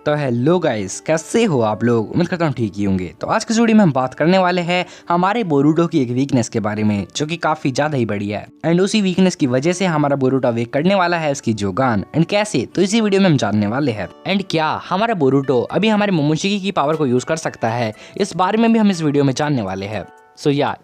तो hello guys, कैसे हो आप लोग। उम्मीद करता हूँ ठीक ही होंगे। तो आज की वीडियो में हम बात करने वाले हैं हमारे बोरूटो की एक वीकनेस के बारे में, जो कि काफी ज्यादा ही बड़ी है। एंड उसी वीकनेस की वजह से हमारा बोरूटो वीक करने वाला है उसकी जोगान। एंड कैसे, तो इसी वीडियो में हम जानने वाले हैं। एंड क्या हमारा बोरूटो अभी हमारे मोमोशिकी की पावर को यूज कर सकता है, इस बारे में भी हम इस वीडियो में जानने वाले हैं।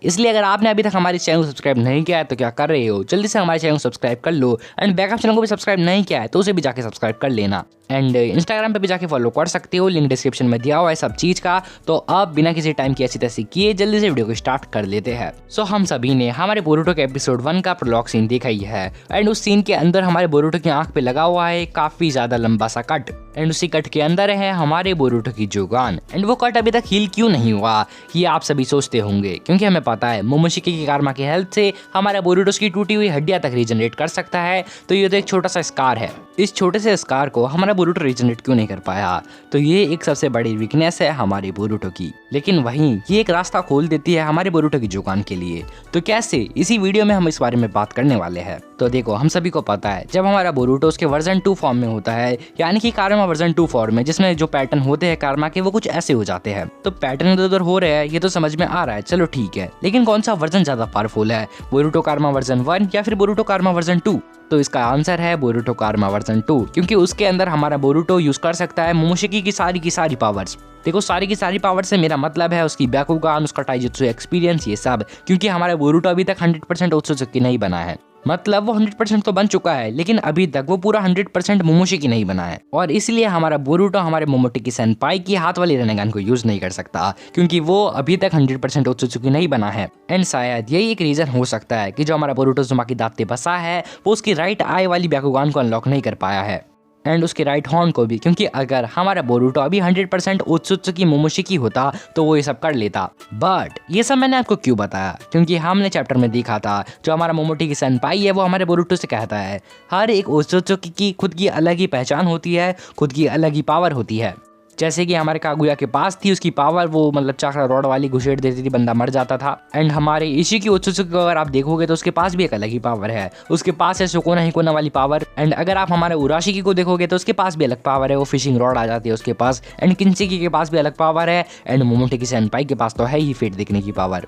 इसलिए अगर आपने अभी तक हमारे चैनल को सब्सक्राइब नहीं किया है तो क्या कर रहे हो, जल्दी से हमारे चैनल को सब्सक्राइब कर लो। एंड बैकअप चैनल को भी सब्सक्राइब नहीं किया है तो उसे भी जाके सब्सक्राइब कर लेना। एंड इंस्टाग्राम पे भी जाके फॉलो कर सकते हो, लिंक डिस्क्रिप्शन में दिया हुआ है सब चीज का। तो अब बिना किसी टाइम की ऐसी तैसी किए जल्दी से वीडियो को स्टार्ट कर लेते हैं। हम सभी ने हमारे बोरूटो के एपिसोड 1 का प्रोलॉग सीन देखा ही है। एंड उस सीन के अंदर हमारे बोरूटो की आंख पे लगा हुआ है काफी ज्यादा लंबा सा कट। एंड उसी कट के अंदर है हमारे बोरूटो की जोगान। एंड वो कट अभी तक हील क्यों नहीं हुआ, ये आप सभी सोचते होंगे, क्योंकि हमें पता है मोमोशिकी की कारमा की हेल्प से हमारा बोरूटो की टूटी हुई हड्डियां तक रीजनरेट कर सकता है। तो ये तो एक छोटा सा स्कार है। इस छोटे से स्कार को हमारा बोरूटो रीजनरेट क्यों नहीं कर पाया, तो ये एक सबसे बड़ी वीकनेस है हमारे बोरूटो की। लेकिन वहीं ये एक रास्ता खोल देती है हमारे बोरूटो की जोगान के लिए। तो कैसे, इसी वीडियो में हम इस बारे में बात करने वाले हैं। तो देखो, हम सभी को पता है जब हमारा बोरूटो उसके वर्जन 2 फॉर्म में होता है, यानी कि कारमा वर्जन 2 फॉर्म में, जिसमें जो पैटर्न होते हैं कारमा के वो कुछ ऐसे हो जाते हैं। तो पैटर्न इधर उधर हो रहे हैं, ये तो समझ में आ रहा है, चलो ठीक है। लेकिन कौन सा वर्जन ज्यादा पावरफुल है, बोरूटो कारमा वर्जन 1 या फिर बोरूटो कारमा वर्जन 2? तो इसका आंसर है बोरूटो कारमा वर्जन 2, क्योंकि उसके अंदर हमारा बोरूटो यूज कर सकता है मोमोशिकी की सारी पावर्स। देखो, सारी की सारी पावर से मेरा मतलब है उसकी ब्याकुगान, उसका टाइजुत्सु एक्सपीरियंस, ये सब। क्योंकि हमारा बोरूटो अभी तक 100% ओत्सुत्सुकी नहीं बना है। मतलब वो 100% तो बन चुका है, लेकिन अभी तक वो पूरा 100% मोमोशिकी नहीं बना है। और इसलिए हमारा बोरूटो हमारे मोमोशिकी सेनपाई की हाथ वाली रेनेगान को यूज नहीं कर सकता, क्योंकि वो अभी तक 100% ओत्सुत्सुकी नहीं बना है। एंड शायद यही एक रीजन हो सकता है कि जो हमारा बोरूटो ज़ुमाकी दांते बसा है वो उसकी राइट आई वाली ब्याकुगान को अनलॉक नहीं कर पाया है। एंड उसके राइट हॉर्न को भी, क्योंकि अगर हमारा बोरूटो अभी 100% ओत्सुत्सुकी मोमोशिकी होता तो वो ये सब कर लेता। बट ये सब मैंने आपको क्यों बताया, क्योंकि हमने चैप्टर में देखा था जो हमारा मोमोशिकी सेनपाई है वो हमारे बोरूटो से कहता है हर एक ओत्सुत्सुकी की खुद की अलग ही पहचान होती है, खुद की अलग ही पावर होती है। जैसे कि हमारे कागुया के पास थी उसकी पावर, वो मतलब चाकरा रॉड वाली घुसेड़ देती थी, बंदा मर जाता था। एंड हमारे इशिकी ओत्सुत्सुकी को अगर आप देखोगे तो उसके पास भी एक अलग ही पावर है। उसके पास है सुकोना हिकोना वाली पावर। एंड अगर आप हमारे उराशिकी को देखोगे तो उसके पास भी अलग पावर है, वो फिशिंग रॉड आ जाती है उसके पास। एंड किंशिकी के पास भी अलग पावर है। एंड मोमोशिकी सेनपाई के पास तो है ही फेट देखने की पावर।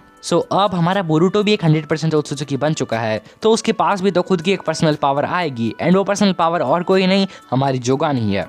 अब हमारा बोरूटो भी एक 100% ओत्सुत्सुकी बन चुका है, तो उसके पास भी तो खुद की एक पर्सनल पावर आएगी। एंड वो पर्सनल पावर और कोई नहीं, हमारी जोगान ही है।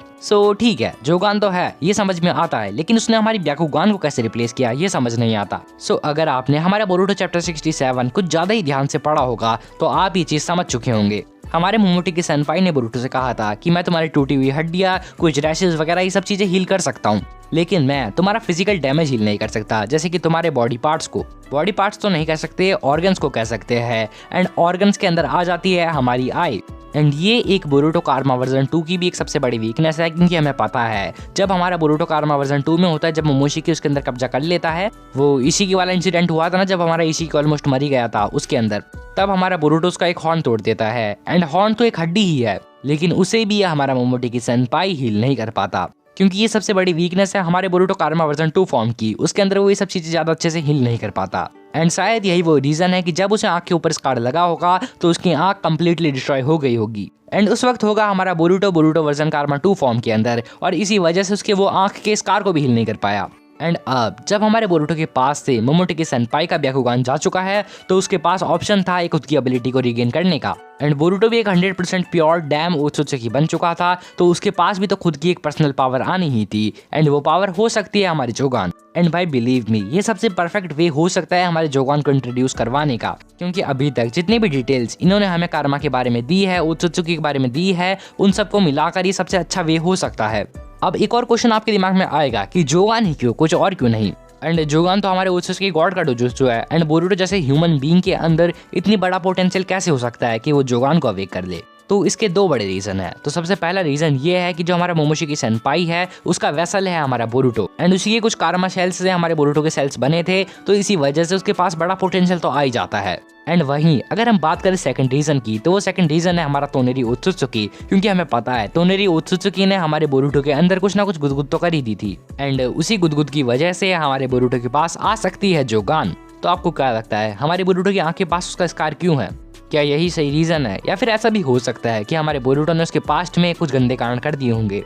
ठीक है, जोगान तो है, ये समझ में आता है, लेकिन उसने हमारी ब्याकुगान को कैसे रिप्लेस किया ये समझ नहीं आता। अगर आपने हमारा बोरूटो चैप्टर 67 कुछ ज्यादा ही ध्यान से पढ़ा होगा तो आप ये चीज समझ चुके होंगे। हमारे मोमोशिकी सेनपाई ने बोरूटो से कहा था कि मैं तुम्हारी टूटी हुई हड्डियां, कुछ रैशेस वगैरह ये सब चीजें हील कर सकता हूँ, लेकिन मैं तुम्हारा फिजिकल डैमेज हील नहीं कर सकता। जैसे कि तुम्हारे बॉडी पार्ट्स तो नहीं कह सकते, ऑर्गन्स को कह सकते हैं। एंड ऑर्गन्स के अंदर आ जाती है हमारी आई। एंड ये एक बोरूटो कारमा वर्जन 2 की भी एक सबसे बड़ी वीकनेस है, क्योंकि हमें पता है जब हमारा बोरूटो कारमा वर्जन 2 में होता है, जब मोमोशिकी उसके अंदर कब्जा कर लेता है, वो इशिकी वाला इंसिडेंट हुआ था ना, जब हमारा इशिकी ऑलमोस्ट मर ही गया था उसके अंदर, तब हमारा बोरूटो उसका एक हॉर्न तोड़ देता है। एंड हॉर्न तो एक हड्डी ही है, लेकिन उसे भी हमारा मोमोशिकी सेनपाई हील नहीं कर पाता, क्योंकि ये सबसे बड़ी वीकनेस है हमारे बोरूटो कारमा वर्जन 2 फॉर्म की। उसके अंदर वो ये सब चीजें ज्यादा अच्छे से हील नहीं कर पाता। एंड शायद यही वो रीजन है कि जब उसे आंख के ऊपर स्कार लगा होगा तो उसकी आंख कंप्लीटली डिस्ट्रॉय हो गई होगी। एंड उस वक्त होगा हमारा बोरूटो वर्जन कारमा 2 फॉर्म के अंदर, और इसी वजह से उसके वो आंख के स्कार को भी हील नहीं कर पाया। एंड अब जब हमारे बोरूटो के पास से मोमोशिकी सेनपाई का ब्याकुगान जा चुका है, तो उसके पास ऑप्शन था एक खुद की एबिलिटी को रीगेन करने का। एंड बोरूटो भी एक 100% प्योर डैम ओत्सुत्सुकी बन चुका था, तो उसके पास भी तो खुद की एक पर्सनल पावर आनी ही थी। एंड वो पावर हो सकती है हमारी जोगान। एंड भाई बिलीव मी, ये सबसे परफेक्ट वे हो सकता है हमारे जोगान को इंट्रोड्यूस करवाने का, क्योंकि अभी तक जितनी भी डिटेल्स इन्होंने हमें कारमा के बारे में दी है, ओत्सुत्सुकी के बारे में दी है, उन सबको मिलाकर ये सबसे अच्छा वे हो सकता है। अब एक और क्वेश्चन आपके दिमाग में आएगा कि जोगान ही क्यों, कुछ और क्यों नहीं? एंड जोगान तो हमारे ओत्सुत्सुकी गॉड का डोजुत्सु है। एंड बोरूटो जैसे ह्यूमन बीइंग के अंदर इतनी बड़ा पोटेंशियल कैसे हो सकता है कि वो जोगान को अवेक कर ले? तो इसके 2 बड़े रीजन है। तो सबसे पहला रीजन ये है कि जो हमारा मोमोशिकी सेनपाई है उसका वेसल है हमारा बोरूटो। एंड उसी के कुछ कारमा सेल्स से हमारे बोरूटो के सेल्स बने थे, तो इसी वजह से उसके पास बड़ा पोटेंशियल तो आ ही जाता है। एंड वहीं अगर हम बात करें सेकंड रीजन की, तो वो सेकंड रीजन है हमारा तोनेरी ओत्सुत्सुकी, क्योंकि हमें पता है तोनेरी ओत्सुत्सुकी ने हमारे बोरूटो के अंदर कुछ ना कुछ गुदगुद तो कर ही दी थी। एंड उसी गुदगुद की वजह से हमारे बोरूटो के पास आ सकती है जोगान। तो आपको क्या लगता है, हमारे बोरूटो की आंख के पास उसका स्कार क्यों है? क्या यही सही रीजन है, या फिर ऐसा भी हो सकता है कि हमारे बोरूटो ने उसके पास्ट में कुछ गंदे कारण कर दिए होंगे?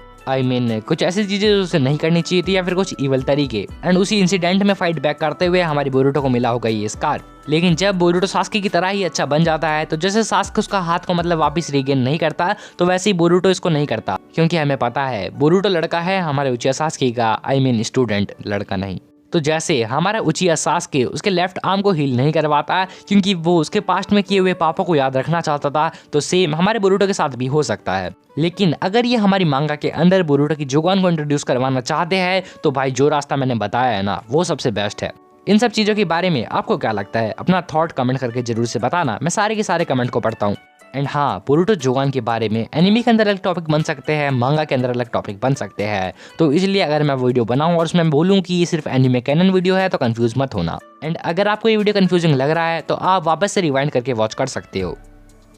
कुछ ऐसी चीजें उसे नहीं करनी चाहिए थी या फिर कुछ इवल तरीके। एंड उसी इंसिडेंट में फाइट बैक करते हुए हमारी बोरुटो को मिला होगा ये स्कार। लेकिन जब बोरुटो सास्के की तरह ही अच्छा बन जाता है तो जैसे सास्के उसका हाथ को मतलब वापस रीगेन नहीं करता, तो वैसे ही बोरुटो इसको नहीं करता, क्योंकि हमें पता है बोरुटो लड़का है हमारे उचिया सास्के का, स्टूडेंट, लड़का नहीं। तो जैसे हमारा उचिया सास्के उसके लेफ्ट आर्म को हील नहीं करवाता क्योंकि वो उसके पास्ट में किए हुए पापों को याद रखना चाहता था, तो सेम हमारे बोरुटो के साथ भी हो सकता है। लेकिन अगर ये हमारी मांगा के अंदर बोरुटो की जोगोन को इंट्रोड्यूस करवाना चाहते हैं तो भाई जो रास्ता मैंने बताया है ना, वो सबसे बेस्ट है। इन सब चीज़ों के बारे में आपको क्या लगता है, अपना थॉट कमेंट करके जरूर से बताना, मैं सारे के सारे कमेंट को पढ़ता हूँ। एंड हाँ, बोरुटो जोगोन के बारे में एनिमे के अंदर अलग टॉपिक बन सकते हैं, मांगा के अंदर अलग टॉपिक बन सकते हैं, तो इसलिए अगर मैं वीडियो बनाऊं और उसमें बोलूं कि ये सिर्फ एनिमे कैनन वीडियो है तो कंफ्यूज मत होना। एंड अगर आपको ये वीडियो कंफ्यूजिंग लग रहा है तो आप वापस से रिवाइंड करके वॉच कर सकते हो,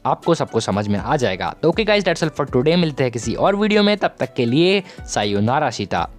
आपको सबको समझ में आ जाएगा। तो okay guys, that's all for today. मिलते हैं किसी और वीडियो में, तब तक के लिए सायोनारा शिता।